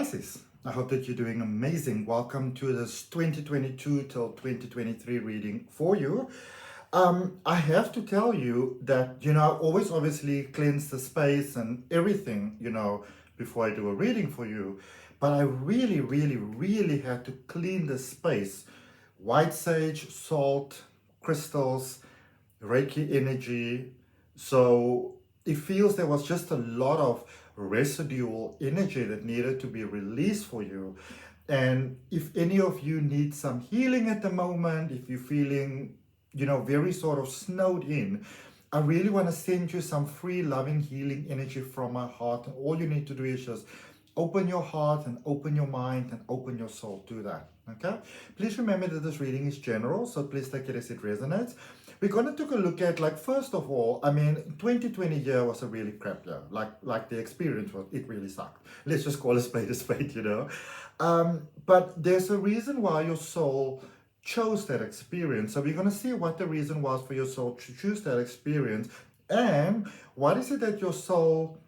Pisces, I hope that you're doing amazing. Welcome to this 2022 till 2023 reading for you. I have to tell you that, I always obviously cleanse the space and everything, before I do a reading for you. But I really had to clean the space. White sage, salt, crystals, Reiki energy. So it feels there was just a lot of residual energy that needed to be released for you. And if any of you need some healing at the moment, if you're feeling, very sort of snowed in, I really want to send you some free loving healing energy from my heart. And all you need to do is just open your heart and open your mind and open your soul to that. Okay? Please remember that this reading is general, so please take it as it resonates. We're going to take a look at, first of all, 2020 year was a really crap year. Like the experience was, it really sucked. Let's just call a spade, But there's a reason why your soul chose that experience. So we're going to see what the reason was for your soul to choose that experience, and what is it that your soul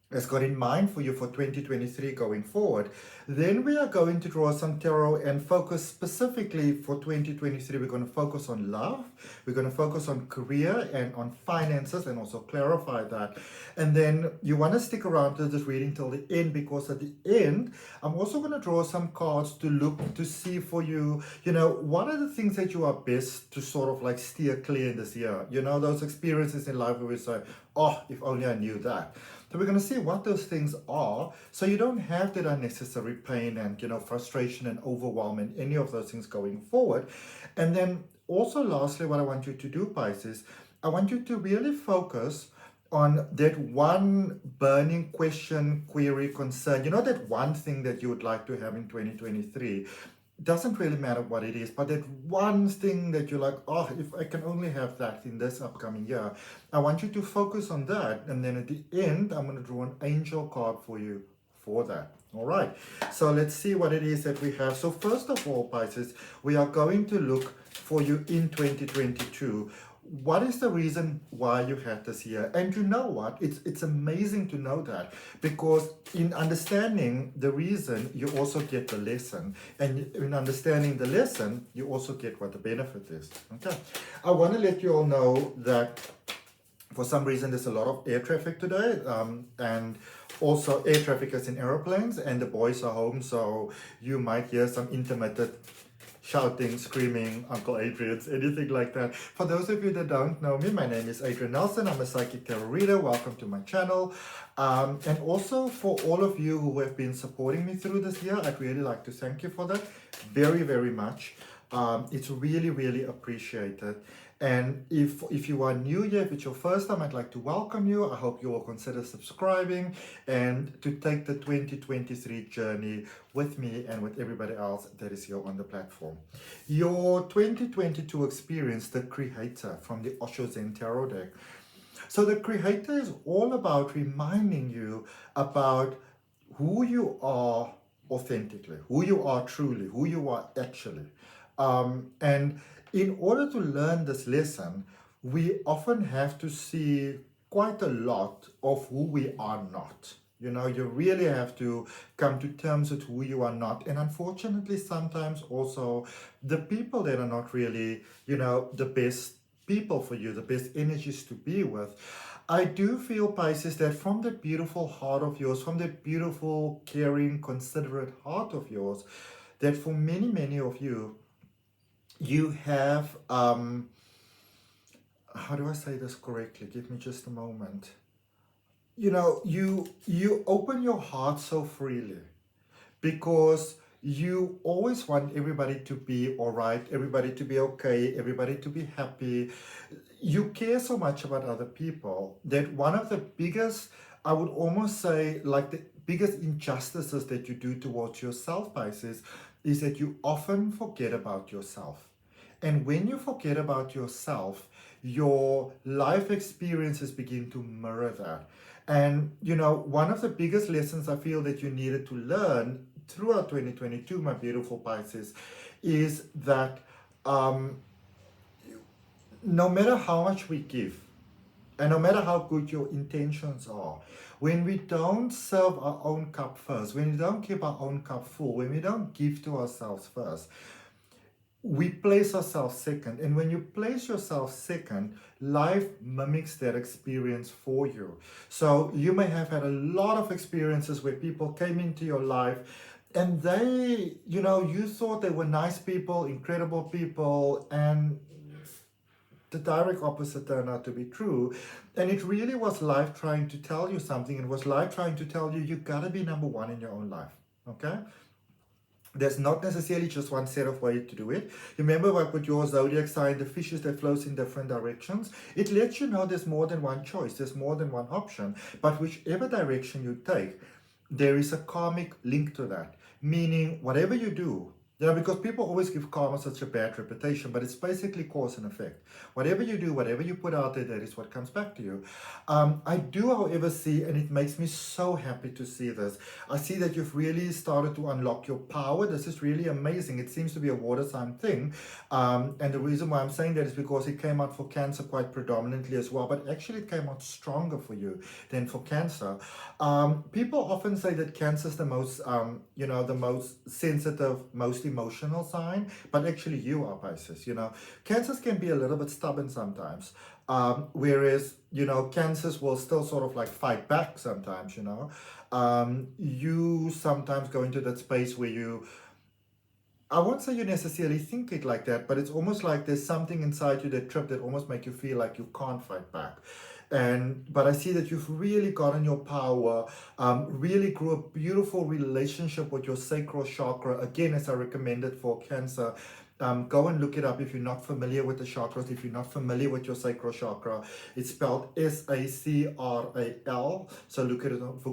has got in mind for you for 2023 going forward. Then we are going to draw some tarot and focus specifically for 2023. We're going to focus on love, we're going to focus on career and on finances, and also clarify that. And then you want to stick around to this reading till the end, because at the end I'm also going to draw some cards to look to see for you, what are the things that you are best to sort of steer clear in this year. Those experiences in life where we say, oh, if only I knew that. So we're going to see what those things are, so you don't have that unnecessary pain and, frustration and overwhelm and any of those things going forward. And then also lastly, what I want you to do, Pisces, I want you to really focus on that one burning question, query, concern, that one thing that you would like to have in 2023. Doesn't really matter what it is, but that one thing that you're like, oh, if I can only have that in this upcoming year, I want you to focus on that. And then at the end, I'm going to draw an angel card for you for that. All right, so let's see what it is that we have. So first of all, Pisces, we are going to look for you in 2022. What is the reason why you had this year? And you know what? It's amazing to know that, because in understanding the reason, you also get the lesson. And in understanding the lesson, you also get what the benefit is. Okay. I want to let you all know that for some reason there's a lot of air traffic today, and also air traffic is in aeroplanes, and the boys are home, so you might hear some intermittent shouting, screaming, Uncle Adrian's, anything like that. For those of you that don't know me, my name is Adrian Nelson. I'm a psychic tarot reader. Welcome to my channel. And also for all of you who have been supporting me through this year, I'd really like to thank you for that very much. It's really appreciated. And if you are new here, if it's your first time, I'd like to welcome you. I hope you will consider subscribing and to take the 2023 journey with me and with everybody else that is here on the platform. Your 2022 experience, the Creator from the OSHO Zen Tarot deck. So the Creator is all about reminding you about who you are authentically, who you are truly, who you are actually. And in order to learn this lesson, we often have to see quite a lot of who we are not. You really have to come to terms with who you are not. And unfortunately, sometimes also the people that are not really, the best people for you, the best energies to be with. I do feel, Pisces, that from the beautiful heart of yours, from the beautiful, caring, considerate heart of yours, that for many of you, you have, how do I say this correctly? Give me just a moment. You open your heart so freely because you always want everybody to be all right, everybody to be okay, everybody to be happy. You care so much about other people that one of the biggest, I would almost say, the biggest injustices that you do towards yourself, Pisces, is that you often forget about yourself. And when you forget about yourself, your life experiences begin to mirror that. And, one of the biggest lessons I feel that you needed to learn throughout 2022, my beautiful Pisces, is that no matter how much we give, and no matter how good your intentions are, when we don't serve our own cup first, when we don't keep our own cup full, when we don't give to ourselves first, we place ourselves second. And when you place yourself second, life mimics that experience for you. So you may have had a lot of experiences where people came into your life and they, you thought they were nice people, incredible people, and the direct opposite turned out to be true. And it really was life trying to tell you something. It was life trying to tell you, you gotta be number one in your own life. Okay? There's not necessarily just one set of ways to do it. Remember what with your zodiac sign, the fishes that flows in different directions, it lets you know there's more than one choice, there's more than one option. But whichever direction you take, there is a karmic link to that. Meaning, whatever you do, because people always give karma such a bad reputation, but it's basically cause and effect. Whatever you do, whatever you put out there, that is what comes back to you. I do, however, see, and it makes me so happy to see this, I see that you've really started to unlock your power. This is really amazing. It seems to be a water sign thing. And the reason why I'm saying that is because it came out for Cancer quite predominantly as well, but actually it came out stronger for you than for Cancer. People often say that Cancer is the most, the most sensitive, most emotional sign, but actually you are Pisces. Cancers can be a little bit stubborn sometimes, whereas Cancers will still sort of like fight back sometimes. You sometimes go into that space where I won't say you necessarily think it like that, but it's almost like there's something inside you that almost make you feel like you can't fight back. But I see that you've really gotten your power, really grew a beautiful relationship with your sacral chakra. Again, as I recommended for Cancer, go and look it up if you're not familiar with the chakras, if you're not familiar with your sacral chakra. It's spelled Sacral. So look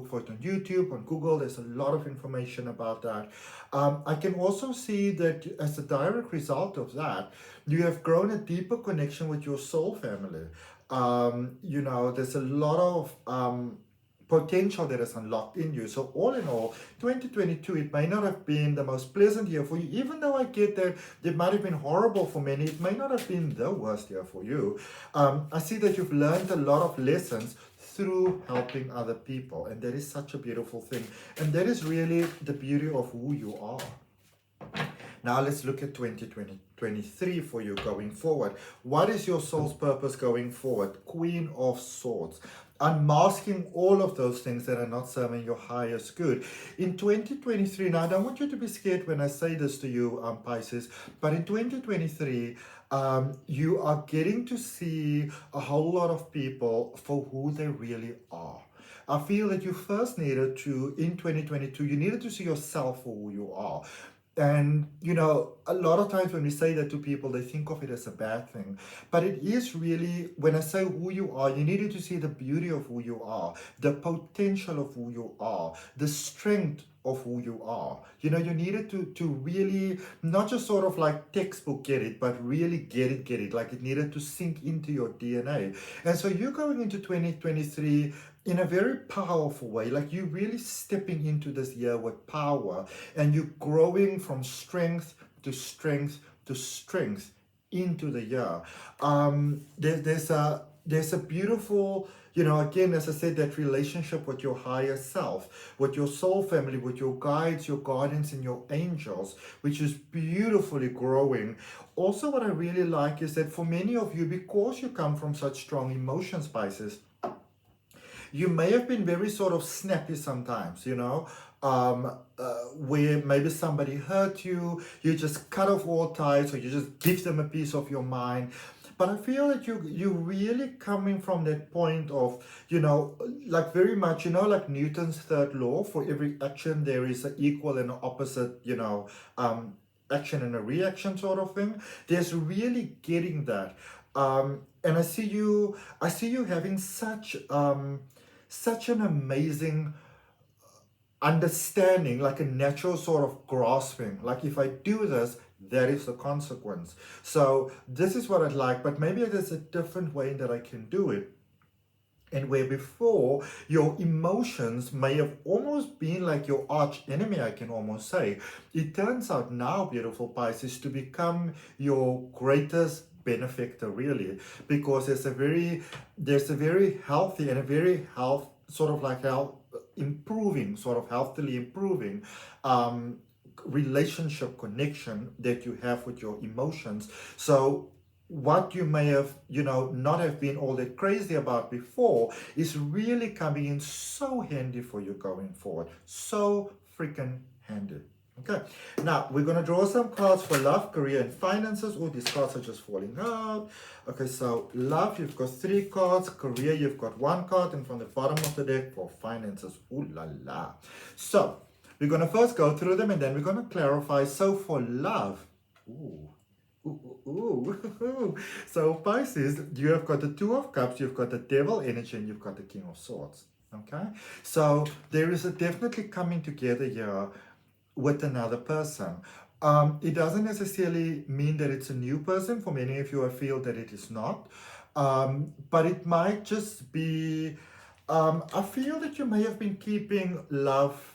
for it on YouTube, on Google. There's a lot of information about that. I can also see that as a direct result of that, you have grown a deeper connection with your soul family. There's a lot of potential that is unlocked in you. So all in all, 2022, it may not have been the most pleasant year for you, even though I get that it might have been horrible for many. It may not have been the worst year for you. I see that you've learned a lot of lessons through helping other people, and that is such a beautiful thing. And that is really the beauty of who you are. Now let's look at 2023 for you going forward. What is your soul's purpose going forward? Queen of Swords. Unmasking all of those things that are not serving your highest good. In 2023, now I don't want you to be scared when I say this to you, Pisces, but in 2023, you are getting to see a whole lot of people for who they really are. I feel that you first needed to, in 2022, you needed to see yourself for who you are. And, a lot of times when we say that to people, they think of it as a bad thing. But it is really, when I say who you are, you needed to see the beauty of who you are, the potential of who you are, the strength of who you are. You needed to really, not just sort of like textbook get it, but really get it. Like it needed to sink into your DNA. And so you're going into 2023 in a very powerful way, like you're really stepping into this year with power, and you're growing from strength to strength to strength into the year. There's a beautiful, again, as I said, that relationship with your higher self, with your soul family, with your guides, your guardians, and your angels, which is beautifully growing. Also, what I really like is that for many of you, because you come from such strong emotions, Pisces, you may have been very sort of snappy sometimes, where maybe somebody hurt you, you just cut off all ties, or you just give them a piece of your mind. But I feel that you're really coming from that point of, like very much, like Newton's third law, for every action there is an equal and an opposite, action and a reaction sort of thing. There's really getting that. And I see you having such an amazing understanding, like a natural sort of grasping, like if I do this, that is the consequence. So this is what I'd like, but maybe there's a different way that I can do it. And where before your emotions may have almost been like your arch enemy, I can almost say, it turns out now, beautiful Pisces, to become your greatest benefactor, really, because there's a very healthy and a very sort of like improving, sort of healthily improving um, relationship connection that you have with your emotions. So what you may have, not have been all that crazy about before is really coming in so handy for you going forward. So freaking handy. Okay, now we're going to draw some cards for love, career, and finances. Oh, these cards are just falling out. Okay, so love, you've got 3 cards. Career, you've got 1 card. And from the bottom of the deck for finances, ooh la la. So we're going to first go through them and then we're going to clarify. So for love, ooh. Ooh. So Pisces, you have got the 2 of Cups, you've got the Devil energy, and you've got the King of Swords. Okay, so there is a definitely coming together here with another person. It doesn't necessarily mean that it's a new person. For many of you, I feel that it is not. But it might just be, I feel that you may have been keeping love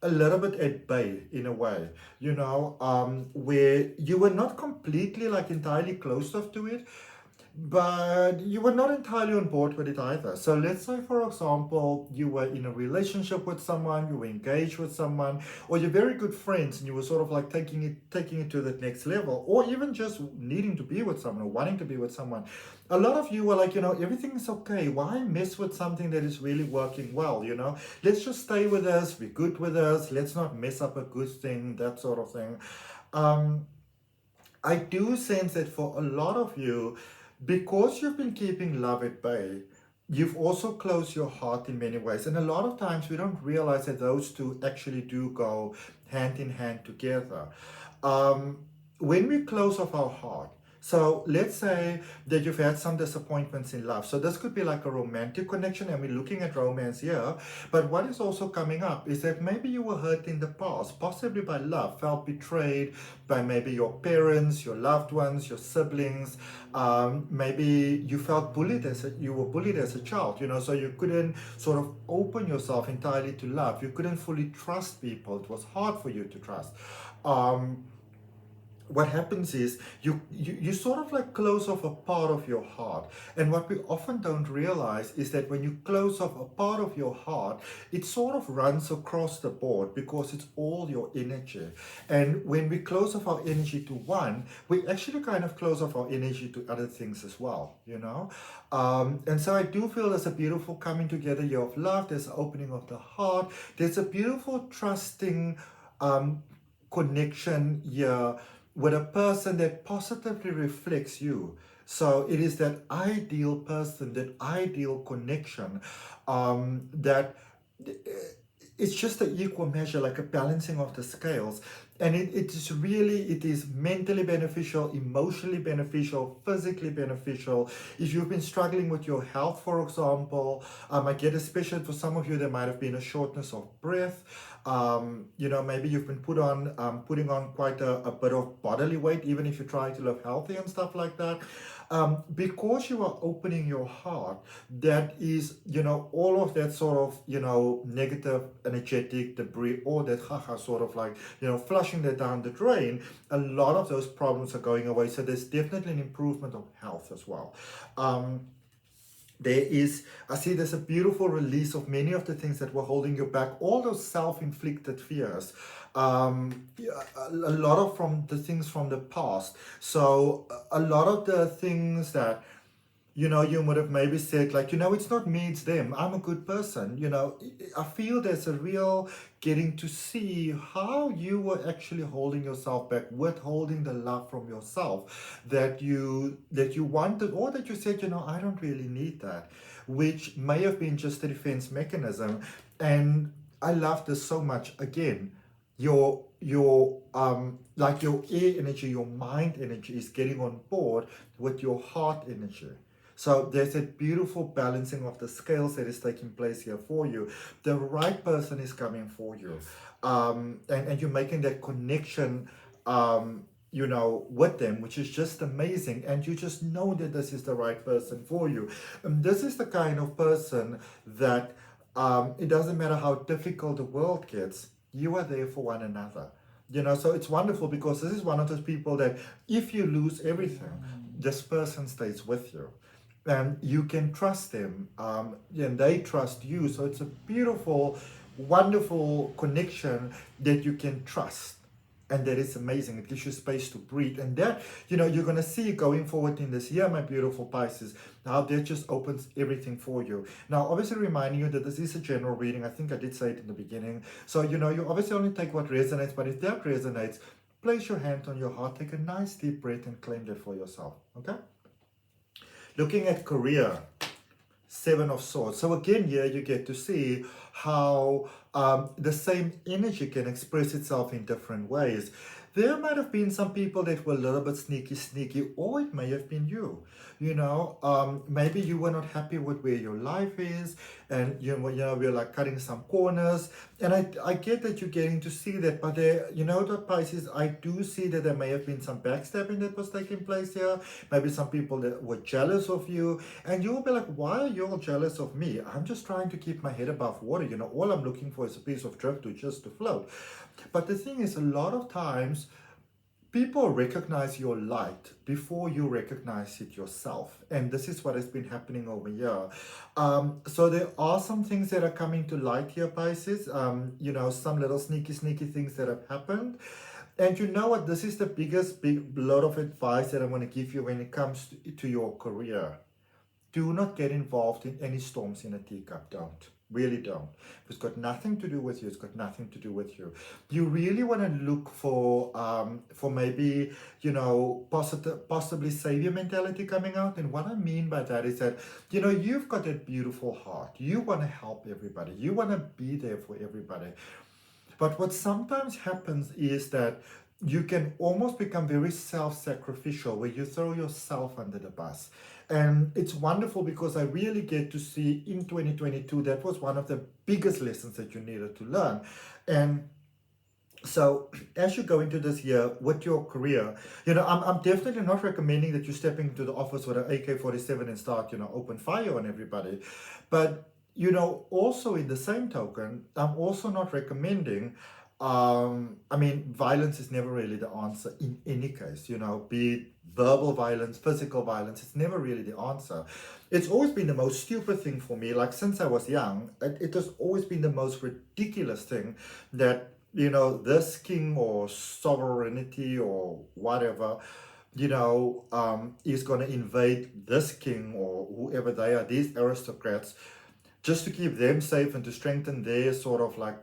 a little bit at bay in a way, where you were not completely like entirely closed off to it, but you were not entirely on board with it either. So let's say, for example, you were in a relationship with someone, you were engaged with someone, or you're very good friends and you were sort of like taking it to that next level, or even just needing to be with someone or wanting to be with someone. A lot of you were like, everything is okay. Why mess with something that is really working well, Let's just stay with us, be good with us. Let's not mess up a good thing, that sort of thing. I do sense that for a lot of you, because you've been keeping love at bay, you've also closed your heart in many ways. And a lot of times we don't realize that those two actually do go hand in hand together. When we close off our heart, so let's say that you've had some disappointments in love. So this could be like a romantic connection, and we're looking at romance here. But what is also coming up is that maybe you were hurt in the past, possibly by love, felt betrayed by maybe your parents, your loved ones, your siblings. Maybe you felt you were bullied as a child, so you couldn't sort of open yourself entirely to love. You couldn't fully trust people. It was hard for you to trust. What happens is you sort of like close off a part of your heart. And what we often don't realize is that when you close off a part of your heart, it sort of runs across the board because it's all your energy. And when we close off our energy to one, we actually kind of close off our energy to other things as well, and so I do feel there's a beautiful coming together here of love. There's an opening of the heart. There's a beautiful trusting connection here with a person that positively reflects you. So it is that ideal person, that ideal connection, that it's just an equal measure, like a balancing of the scales. And it is mentally beneficial, emotionally beneficial, physically beneficial. If you've been struggling with your health, for example, I get especially for some of you, there might have been a shortness of breath. Maybe you've been putting on quite a bit of bodily weight, even if you're trying to live healthy and stuff like that. Because you are opening your heart, that is, all of that sort of, negative energetic debris, or that sort of like, flushing that down the drain, a lot of those problems are going away. So there's definitely an improvement of health as well. I see there's a beautiful release of many of the things that were holding you back, all those self-inflicted fears, a lot of from the things from the past. So a lot of the things that you would have maybe said, like, it's not me, it's them. I'm a good person. I feel there's a real getting to see how you were actually holding yourself back, withholding the love from yourself that you wanted, or that you said, I don't really need that, which may have been just a defense mechanism. And I love this so much. Again, your air energy, your mind energy is getting on board with your heart energy. So there's a beautiful balancing of the scales that is taking place here for you. The right person is coming for you. And you're making that connection, with them, which is just amazing. And you just know that this is the right person for you. And this is the kind of person that it doesn't matter how difficult the world gets, you are there for one another. So it's wonderful because this is one of those people that if you lose everything, this person stays with you. and you can trust them, and they trust you. So it's a beautiful, wonderful connection that you can trust. And that is amazing. It gives you space to breathe. And that, you're going to see going forward in this year, my beautiful Pisces, how that just opens everything for you. Now, obviously reminding you that this is a general reading. I think I did say it in the beginning. So, you obviously only take what resonates, but if that resonates, place your hand on your heart, take a nice deep breath and claim that for yourself. Okay? Looking at career, Seven of Swords. So again, here you get to see how the same energy can express itself in different ways. There might have been some people that were a little bit sneaky, or it may have been you. Maybe you were not happy with where your life is, and we're like cutting some corners. And I get that you're getting to see that, but there, the Pisces, I do see that there may have been some backstabbing that was taking place here. Maybe some people that were jealous of you, and you'll be like, why are you all jealous of me? I'm just trying to keep my head above water. All I'm looking for is a piece of driftwood just to float. But the thing is, a lot of times, people recognize your light before you recognize it yourself. And this is what has been happening over here. So there are some things that are coming to light here, Pisces. Some little sneaky things that have happened. And you know what? This is the biggest lot of advice that I want to give you when it comes to your career. Do not get involved in any storms in a teacup. Don't. Really don't. It's got nothing to do with you. It's got nothing to do with you. You really want to look for maybe, possibly savior mentality coming out. And what I mean by that is that, you've got that beautiful heart. You want to help everybody. You want to be there for everybody. But what sometimes happens is that you can almost become very self-sacrificial, where you throw yourself under the bus. And it's wonderful because I really get to see in 2022, that was one of the biggest lessons that you needed to learn. And so as you go into this year with your career, I'm definitely not recommending that you step into the office with an AK-47 and start, open fire on everybody. But, also in the same token, I'm also not recommending violence is never really the answer in any case, be it verbal violence, physical violence, it's never really the answer. It's always been the most stupid thing for me, like since I was young, it has always been the most ridiculous thing that, this king or sovereignty or whatever, is going to invade this king or whoever they are, these aristocrats, just to keep them safe and to strengthen their sort of like,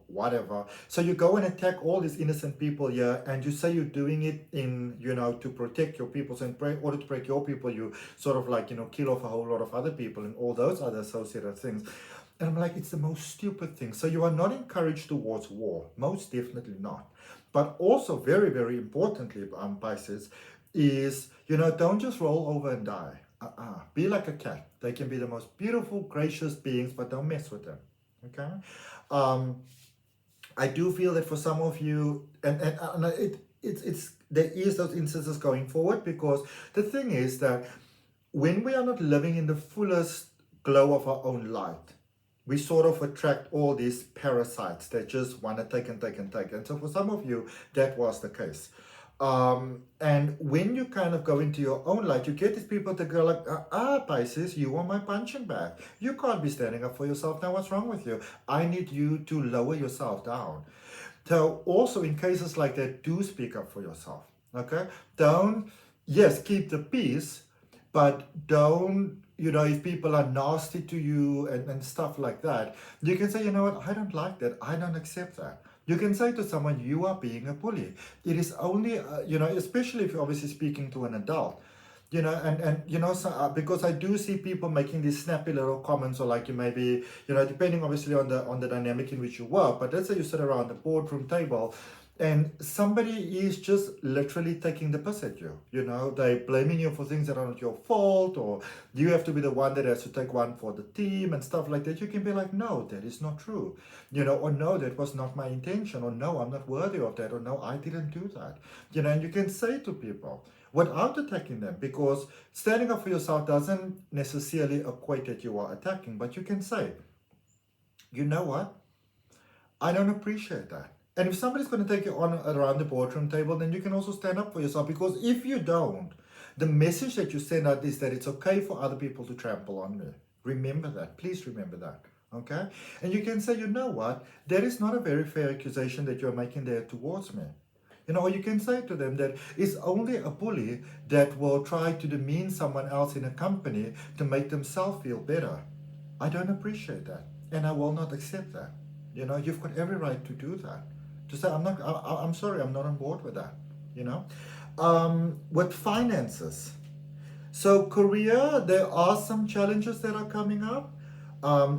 whatever. So you go and attack all these innocent people here, and you say you're doing it in, to protect your people. So in order to protect your people, you sort of like, kill off a whole lot of other people and all those other associated things. And I'm like, it's the most stupid thing. So you are not encouraged towards war. Most definitely not. But also very, very importantly, Pisces, is, don't just roll over and die. Be like a cat. They can be the most beautiful, gracious beings, but don't mess with them. Okay? I do feel that for some of you, and there is those instances going forward, because the thing is that when we are not living in the fullest glow of our own light, we sort of attract all these parasites that just want to take and take and take. And so for some of you, that was the case. And when you kind of go into your own light, you get these people that go like, Pisces, you are my punching bag. You can't be standing up for yourself. Now what's wrong with you? I need you to lower yourself down. So also in cases like that, do speak up for yourself. Okay? Don't, yes, keep the peace, but don't, if people are nasty to you and stuff like that, you can say, you know what, I don't like that. I don't accept that. You can say to someone, you are being a bully. It is only, especially if you're obviously speaking to an adult, so, because I do see people making these snappy little comments, or like you maybe, depending obviously on the dynamic in which you work, but let's say you sit around the boardroom table and somebody is just literally taking the piss at you. They're blaming you for things that are not your fault, or you have to be the one that has to take one for the team and stuff like that. You can be like, no, that is not true. Or no, that was not my intention, or no, I'm not worthy of that, or no, I didn't do that. And you can say to people without attacking them, because standing up for yourself doesn't necessarily equate that you are attacking, but you can say, you know what? I don't appreciate that. And if somebody's going to take you on around the boardroom table, then you can also stand up for yourself, because if you don't, The message that you send out is that it's okay for other people to trample on me. Remember that. Please remember that. Okay? And you can say, you know what? That is not a very fair accusation that you're making there towards me. Or you can say to them that it's only a bully that will try to demean someone else in a company to make themselves feel better. I don't appreciate that, and I will not accept that. You've got every right to do that. To say, I'm sorry, I'm not on board with that. With finances. So Korea, there are some challenges that are coming up.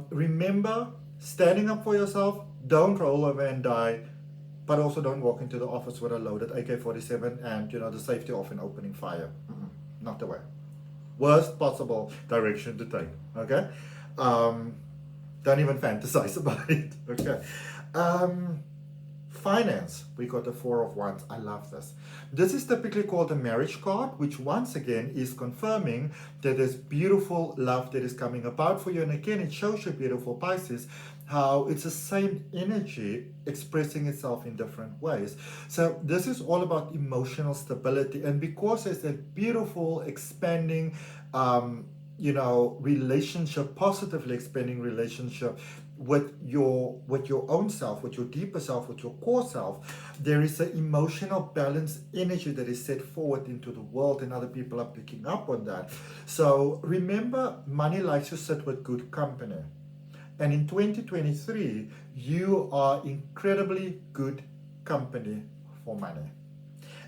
Remember, standing up for yourself, don't roll over and die, but also don't walk into the office with a loaded AK-47 and, the safety off and opening fire. Not the way. Worst possible direction to take, okay? Don't even fantasize about it, okay? Finance, we got the Four of Wands. I love this. This is typically called a marriage card, which once again is confirming that there's beautiful love that is coming about for you. And again, it shows you, beautiful Pisces, how it's the same energy expressing itself in different ways. So this is all about emotional stability. And because there's that beautiful expanding relationship, positively expanding relationship with your own self, with your deeper self, with your core self, there is an emotional balanced energy that is set forward into the world, and other people are picking up on that. So remember, money likes to sit with good company. And in 2023, you are incredibly good company for money.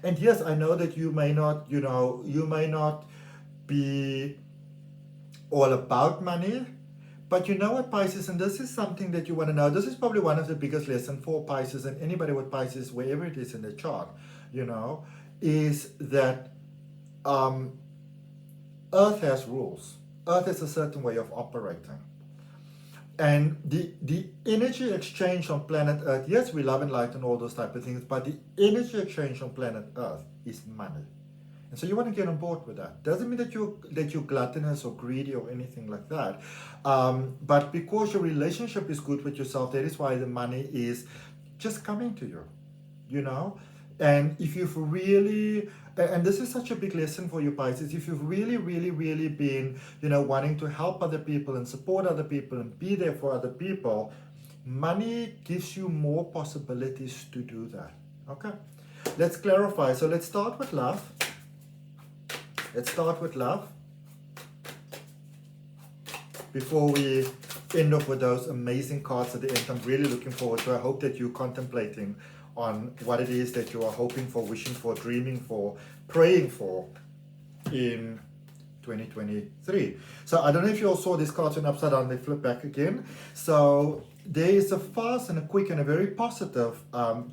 And yes, I know that you may not be all about money, but you know what, Pisces, and this is something that you want to know. This is probably one of the biggest lessons for Pisces and anybody with Pisces, wherever it is in the chart, is that Earth has rules. Earth has a certain way of operating. And the energy exchange on planet Earth, yes, we love and light and all those type of things, but the energy exchange on planet Earth is money. And so you want to get on board with that. Doesn't mean that you're gluttonous or greedy or anything like that. But because your relationship is good with yourself, that is why the money is just coming to you, And if you've really, and this is such a big lesson for you, Pisces, if you've really, really, really been, wanting to help other people and support other people and be there for other people, money gives you more possibilities to do that. Okay? Let's clarify. So let's start with love. Let's start with love before we end off with those amazing cards at the end. I'm really looking forward to. I hope that you're contemplating on what it is that you are hoping for, wishing for, dreaming for, praying for in 2023. So I don't know if you all saw these cards in upside down, they flip back again. So there is a fast and a quick and a very positive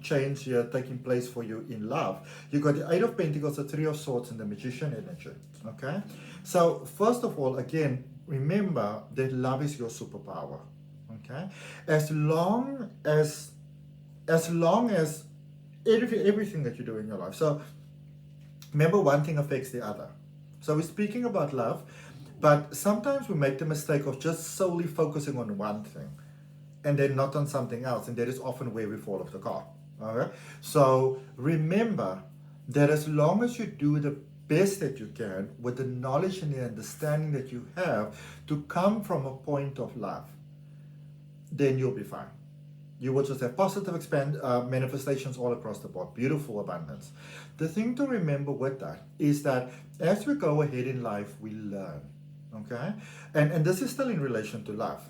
change here taking place for you in love. You got the Eight of Pentacles, the Three of Swords, and the Magician energy. Okay? So first of all, again, remember that love is your superpower. Okay? As long as everything that you do in your life. So remember, one thing affects the other. So we're speaking about love, but sometimes we make the mistake of just solely focusing on one thing and then not on something else, and that is often where we fall off the cart. Okay? So remember that as long as you do the best that you can with the knowledge and the understanding that you have to come from a point of love, then you'll be fine. You will just have positive manifestations all across the board. Beautiful abundance. The thing to remember with that is that as we go ahead in life, we learn. Okay? And this is still in relation to love.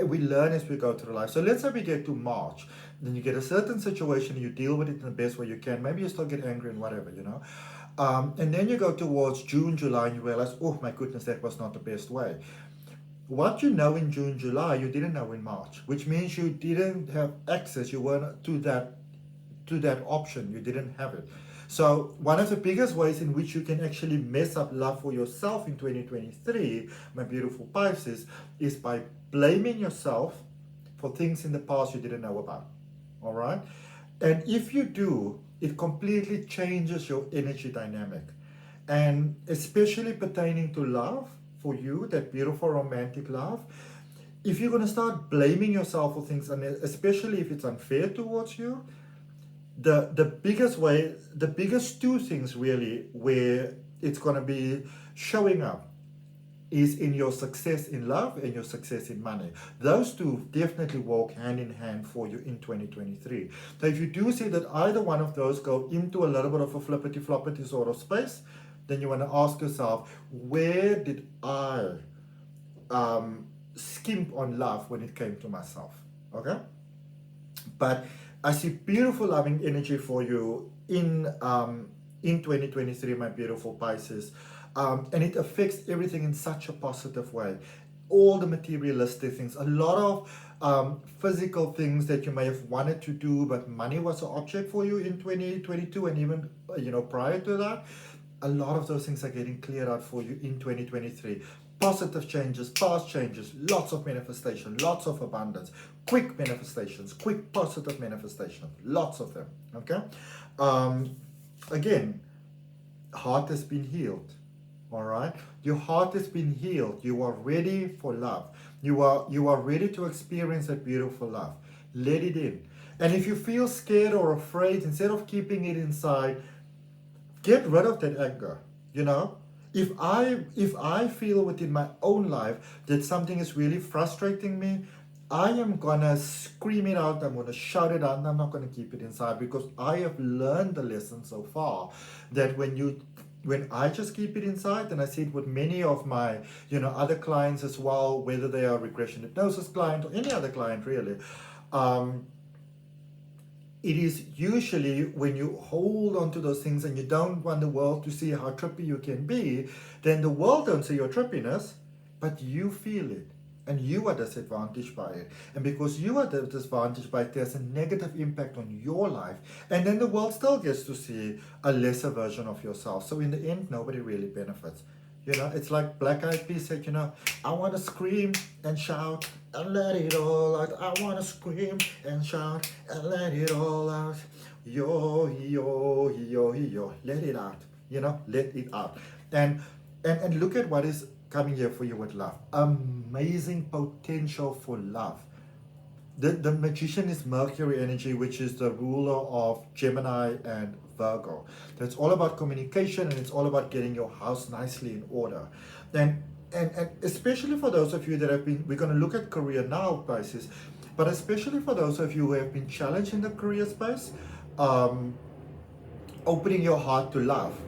We learn as we go through life. So let's say we get to March, then you get a certain situation, you deal with it in the best way you can. Maybe you still get angry and whatever, And then you go towards June, July, and you realize, oh my goodness, that was not the best way. What you know in June, July, you didn't know in March, which means you didn't have access. You weren't to that option. You didn't have it. So one of the biggest ways in which you can actually mess up love for yourself in 2023, my beautiful Pisces, is by blaming yourself for things in the past you didn't know about. All right? And if you do, it completely changes your energy dynamic. And especially pertaining to love, for you, that beautiful romantic love, if you're going to start blaming yourself for things, and especially if it's unfair towards you, the biggest two things really where it's going to be showing up is in your success in love and your success in money. Those two definitely walk hand in hand for you in 2023. So if you do see that either one of those go into a little bit of a flippity floppity sort of space, then you want to ask yourself, where did I skimp on love when it came to myself? Okay? But I see beautiful loving energy for you in 2023, my beautiful Pisces. And it affects everything in such a positive way. All the materialistic things, a lot of physical things that you may have wanted to do, but money was an object for you in 2022 and even prior to that. A lot of those things are getting cleared out for you in 2023. Positive changes, past changes, lots of manifestation, lots of abundance, quick manifestations, quick positive manifestations, lots of them. Okay. Again, heart has been healed. All right, your heart has been healed. You are ready for love. You are ready to experience that beautiful love. Let it in. And if you feel scared or afraid, instead of keeping it inside, get rid of that anger. If I feel within my own life that something is really frustrating me, I am gonna scream it out. I'm gonna shout it out, and I'm not gonna keep it inside, because I have learned the lesson so far that when I just keep it inside, and I see it with many of my, other clients as well, whether they are regression hypnosis client or any other client really, it is usually when you hold on to those things and you don't want the world to see how trippy you can be, then the world don't see your trippiness, but you feel it. And you are disadvantaged by it. And because you are disadvantaged by it, there's a negative impact on your life. And then the world still gets to see a lesser version of yourself. So in the end, nobody really benefits. It's like Black Eyed Peas said, I want to scream and shout and let it all out. I want to scream and shout and let it all out. Yo, yo, yo, yo. Let it out. Let it out. And look at what is coming here for you with love. Amazing potential for love. The magician is Mercury energy, which is the ruler of Gemini and Virgo. That's all about communication, and it's all about getting your house nicely in order. And especially for those of you that have been, we're going to look at career now, Pisces, but especially for those of you who have been challenged in the career space, opening your heart to love,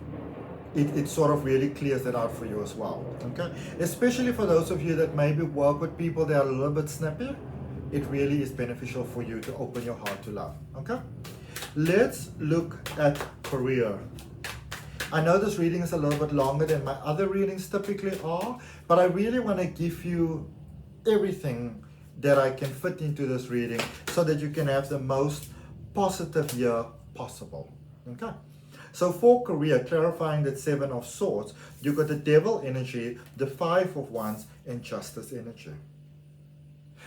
it sort of really clears that out for you as well. Okay, especially for those of you that maybe work with people that are a little bit snappy, it really is beneficial for you to open your heart to love. Okay, let's look at career. I know this reading is a little bit longer than my other readings typically are, but I really want to give you everything that I can fit into this reading so that you can have the most positive year possible. Okay. So for career, clarifying that Seven of Swords, you got the Devil energy, the Five of Wands, and Justice energy.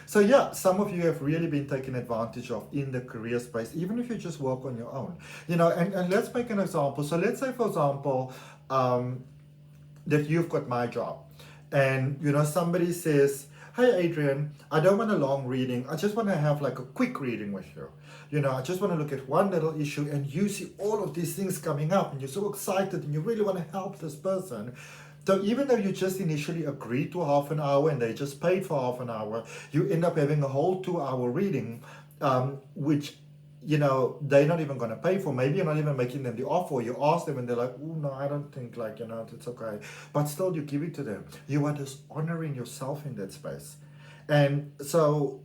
So yeah, some of you have really been taken advantage of in the career space, even if you just work on your own. And let's make an example. So let's say, for example, that you've got my job. And, somebody says, hey, Adrian, I don't want a long reading. I just want to have like a quick reading with you. I just want to look at one little issue, and you see all of these things coming up and you're so excited and you really want to help this person. So even though you just initially agreed to half an hour and they just paid for half an hour, you end up having a whole 2-hour reading, which, they're not even going to pay for. Maybe you're not even making them the offer. You ask them and they're like, oh, no, I don't think it's okay. But still you give it to them. You are dishonoring yourself in that space. And so,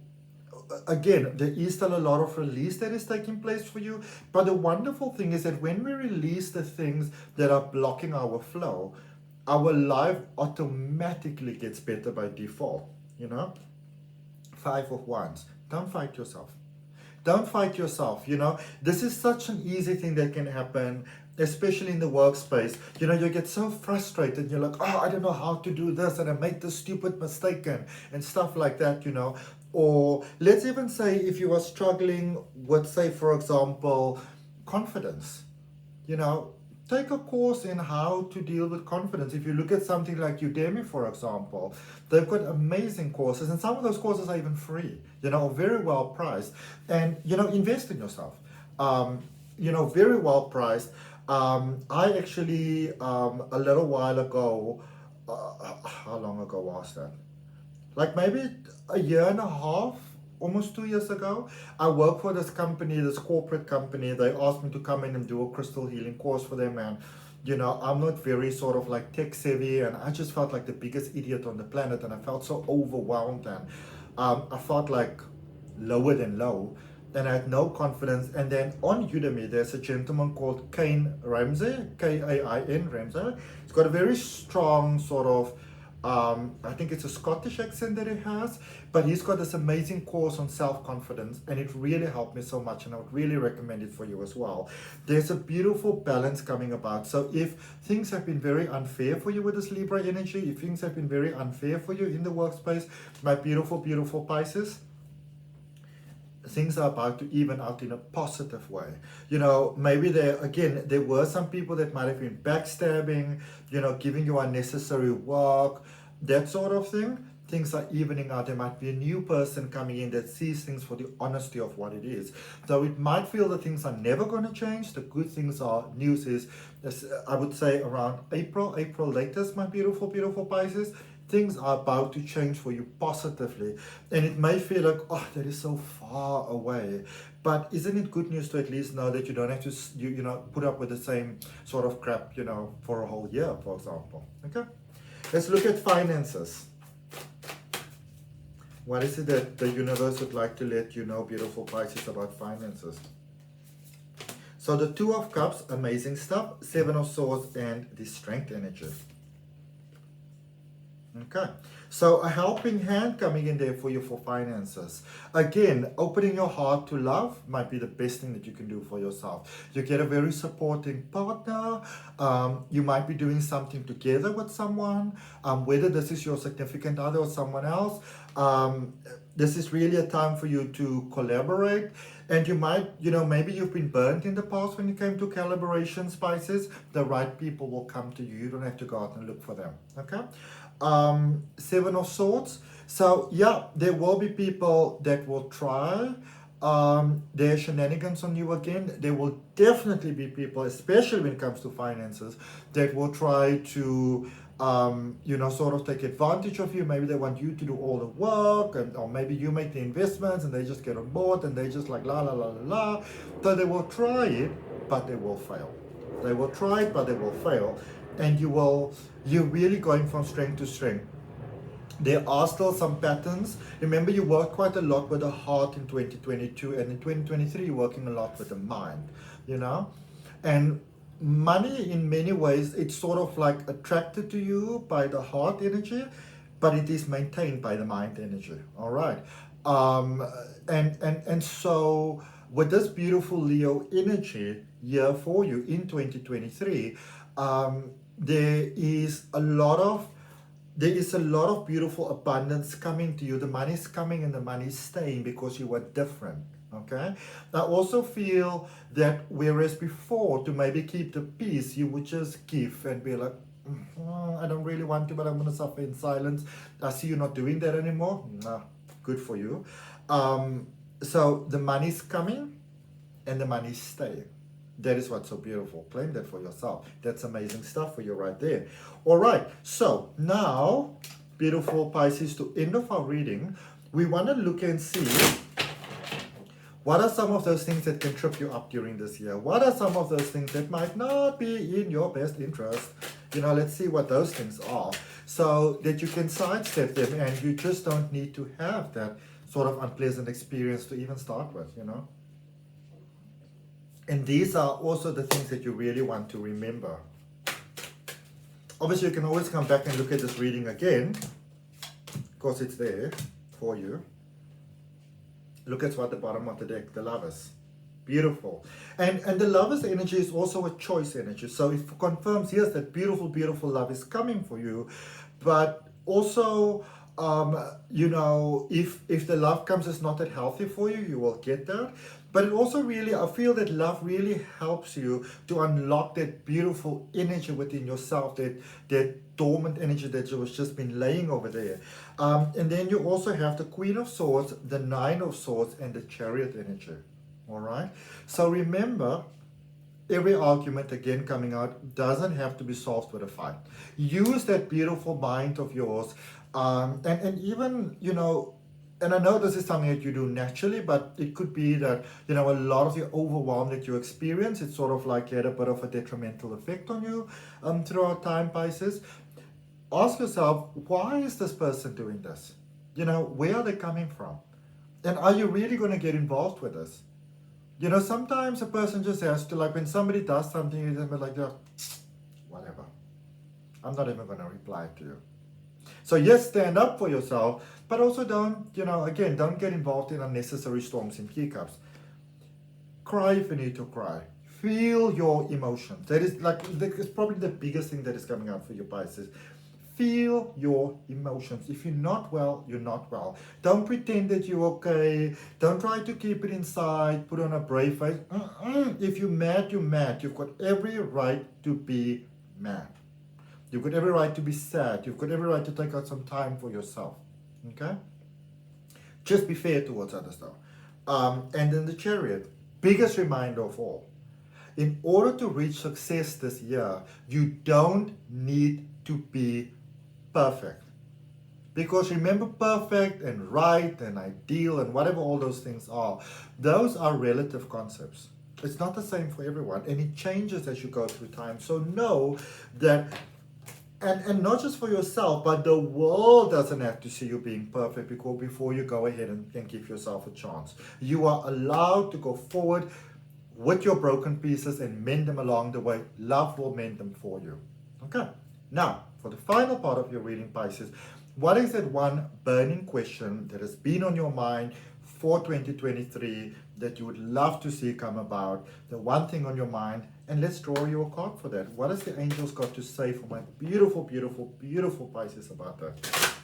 again, there is still a lot of release that is taking place for you. But the wonderful thing is that when we release the things that are blocking our flow, our life automatically gets better by default. Five of Wands. Don't fight yourself. Don't fight yourself. This is such an easy thing that can happen, especially in the workspace. You get so frustrated. You're like, oh, I don't know how to do this, and I made this stupid mistake and stuff like that, Or let's even say if you are struggling with, say, for example, confidence, take a course in how to deal with confidence. If you look at something like Udemy, for example, they've got amazing courses, and some of those courses are even free, or very well priced. And, invest in yourself, very well priced. I actually, a little while ago, how long ago was that? Like maybe a year and a half, almost 2 years ago, I worked for this company, this corporate company. They asked me to come in and do a crystal healing course for them. And, I'm not very sort of like tech savvy. And I just felt like the biggest idiot on the planet. And I felt so overwhelmed. And I felt like lower than low. And I had no confidence. And then on Udemy, there's a gentleman called Kain Ramsey, Kain Ramsey. He's got a very strong sort of I think it's a Scottish accent that he has, but he's got this amazing course on self-confidence, and it really helped me so much, and I would really recommend it for you as well. There's a beautiful balance coming about. So if things have been very unfair for you with this Libra energy, if things have been very unfair for you in the workspace, my beautiful, beautiful Pisces, things are about to even out in a positive way. Maybe there were some people that might have been backstabbing, giving you unnecessary work, that sort of thing. Things are evening out. There might be a new person coming in that sees things for the honesty of what it is. So it might feel that things are never going to change. The good things are, news is, I would say around April latest, my beautiful, beautiful Pisces, things are about to change for you positively. And it may feel like, oh, that is so far away. But isn't it good news to at least know that you don't have to, put up with the same sort of crap, for a whole year, for example. Okay? Let's look at finances. What is it that the universe would like to let you know, beautiful Pisces, about finances? So the Two of Cups, amazing stuff. Seven of Swords and the Strength energy. Okay, so a helping hand coming in there for you for finances. Again, opening your heart to love might be the best thing that you can do for yourself. You get a very supporting partner. You might be doing something together with someone, whether this is your significant other or someone else. This is really a time for you to collaborate. And you might, maybe you've been burnt in the past when it came to collaboration, Pisces. The right people will come to you. You don't have to go out and look for them. Okay? Seven of Swords. So yeah, there will be people that will try their shenanigans on you again. There will definitely be people, especially when it comes to finances, that will try to sort of take advantage of you. Maybe they want you to do all the work, or maybe you make the investments and they just get on board and they just like la la la la la. So they will try it, but they will fail. They will try it, but they will fail. And you're really going from strength to strength. There are still some patterns. Remember, you worked quite a lot with the heart in 2022, and in 2023 you're working a lot with the mind, and money, in many ways, it's sort of like attracted to you by the heart energy, but it is maintained by the mind energy. All right. And so with this beautiful Leo energy year for you in 2023, there is a lot of beautiful abundance coming to you. The money is coming and the money is staying because you were different. Okay. I also feel that whereas before, to maybe keep the peace, you would just give and be like, I don't really want to, but I'm going to suffer in silence. I see you not doing that anymore. Nah, good for you. So the money's coming and the money's staying. That is what's so beautiful. Claim that for yourself. That's amazing stuff for you right there. All right. So now, beautiful Pisces, to end of our reading, we want to look and see what are some of those things that can trip you up during this year. What are some of those things that might not be in your best interest? Let's see what those things are, so that you can sidestep them and you just don't need to have that sort of unpleasant experience to even start with, And these are also the things that you really want to remember. Obviously, you can always come back and look at this reading again, because it's there for you. Look at what the bottom of the deck, the Lovers. Beautiful. And the Lovers energy is also a choice energy. So it confirms, yes, that beautiful, beautiful love is coming for you. But also, if the love comes as not that healthy for you, you will get that. But it also really, I feel that love really helps you to unlock that beautiful energy within yourself, that dormant energy that was just been laying over there. And then you also have the Queen of Swords, the Nine of Swords, and the Chariot energy. All right. So remember, every argument again coming out doesn't have to be solved with a fight. Use that beautiful mind of yours, and even, and I know this is something that you do naturally, but it could be that, a lot of the overwhelm that you experience, it's sort of like had a bit of a detrimental effect on you throughout time, Pisces. Ask yourself, why is this person doing this? Where are they coming from? And are you really going to get involved with this? Sometimes a person just has to, like when somebody does something, you just be like, "Yeah, whatever. I'm not even going to reply to you." So yes, stand up for yourself, but also don't, again, don't get involved in unnecessary storms in teacups. Cry if you need to cry. Feel your emotions. That is it's probably the biggest thing that is coming out for you, Pisces. Feel your emotions. If you're not well, you're not well. Don't pretend that you're okay. Don't try to keep it inside. Put on a brave face. If you're mad, you're mad. You've got every right to be mad. You've got every right to be sad. You've got every right to take out some time for yourself. Okay? Just be fair towards others though. And then the Chariot, biggest reminder of all. In order to reach success this year, you don't need to be perfect. Because remember, perfect and right and ideal and whatever all those things are, those are relative concepts. It's not the same for everyone, and it changes as you go through time. So know that, and not just for yourself, but the world doesn't have to see you being perfect before you go ahead and give yourself a chance. You are allowed to go forward with your broken pieces and mend them along the way. Love will mend them for you. Okay. Now, for the final part of your reading, Pisces, what is that one burning question that has been on your mind for 2023 that you would love to see come about? The one thing on your mind, and let's draw you a card for that. What has the angels got to say for my beautiful, beautiful, beautiful Pisces about that?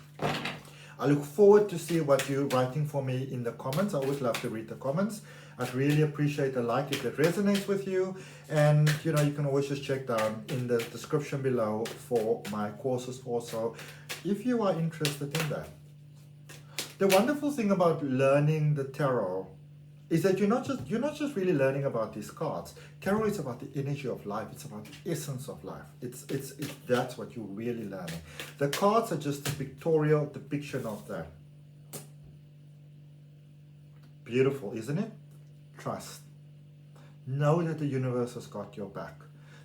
I look forward to see what you're writing for me in the comments. I always love to read the comments. I'd really appreciate a like if it resonates with you. And you can always just check down in the description below for my courses also, if you are interested in that. The wonderful thing about learning the tarot is that you're not just really learning about these cards. Tarot is about the energy of life. It's about the essence of life. It's that's what you're really learning. The cards are just a pictorial depiction of that. Beautiful, isn't it? Trust. Know that the universe has got your back.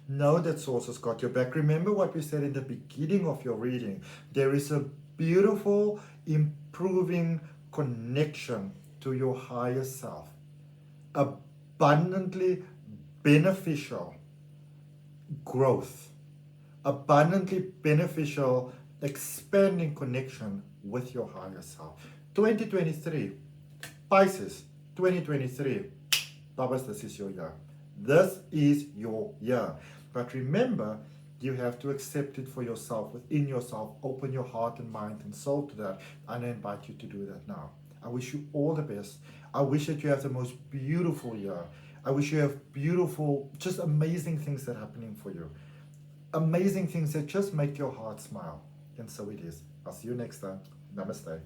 Know that Source has got your back. Remember what we said in the beginning of your reading. There is a beautiful, improving connection to your higher self. Abundantly beneficial growth. Abundantly beneficial, expanding connection with your higher self. 2023. Pisces, 2023. Babas, this is your year. This is your year. But remember, you have to accept it for yourself, within yourself. Open your heart and mind and soul to that. And I invite you to do that now. I wish you all the best. I wish that you have the most beautiful year. I wish you have beautiful, just amazing things that are happening for you. Amazing things that just make your heart smile. And so it is. I'll see you next time. Namaste.